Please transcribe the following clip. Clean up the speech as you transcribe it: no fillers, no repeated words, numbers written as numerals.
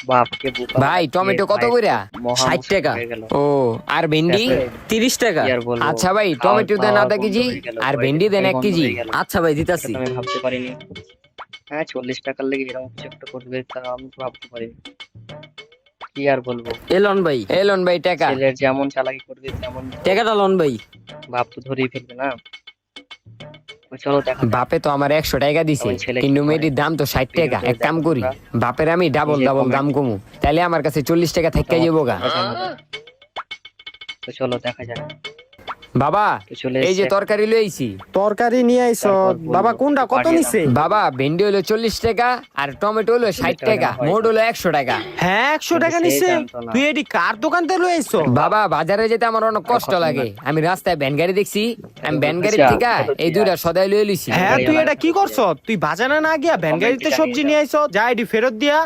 বাপকে বোকা ভাই বানিয়ে টমেটো কত ভাই কইরা? মহা 60 মুশকিল টাকা। হয়ে গেল। ও আর ভেন্ডি? তারপরে 30 টাকা। কি আর বলবো, আচ্ছা ভাই খাওয়া টমেটো দেন দাওয়া আধা বন্ধ কেজি হয়ে গেল, আর ঘরে ভেন্ডি দেন খাই 1 বন্ধ কেজি। হয়ে গেল। আচ্ছা ভাই এটা দিতাছি। তো আমি ভাবতে পারিনি। হ্যাঁ 40 টাকার লেগে এরকম কিছু একটা করবে তা আমি তো ভাবতে পারিনি। কি আর বলবো, এলন ভাই, এলন ভাই টাকা। ছেলের যেমন চালাকি করবে তেমন তো টাকাটা লন ভাই। বাপ তো ধরেই ফেলবে না। তো চলো দেখা যাক বাপে তো আমার 100 টাকা দিছে, তখন ছেলে কি কিন্তু করে। মেয়েটির দাম তো 60 টাকা। ভিডিওতে এক কাম দেখো করি, তোমরা, বাপের আমি ডাবল নিজে ডাবল দাম কমেন্ট কমু, তাইলে আমার কাছে 40 টাকা থেকে যাবো গা। তো চলো দেখা যাক। বাবা তো চলে এই যে এসছে তরকারি লইছি। তরকারি নিয়ে আইছ তারপর বললো, বাবা, কোনটা কত পাঠিয়ে দাও। নিছে? বাবা ভেন্ডি হলো 40 টাকা আর টমেটো হলো 60 টাকা টাকা, হয়। মোট হলো 100 টাকা। হ্যাঁ 100 টাকা সে নিছে। জানতো না। তুই এটি কার দোকান থেকে লই আইছ? বাবা বাজারে যেতে আমার অনেক কষ্ট খতম লাগে, না। আমি রাস্তায় ভ্যান গাড়ি দেখছি, আমি ভ্যান আচ্ছা, গাড়ির থেকে চলো এই দিয়া। দুইটা সদাই লয়ে লইছি। হ্যাঁ তুই গাড়িওয়ালা এটা কি করছ? তুই বাজারে না গিয়া ভ্যান কমেন্টে গাড়িতে জানিয়ে সবজি দাও। নিয়ে আইছ, যা এটি ফেরত দিয়া।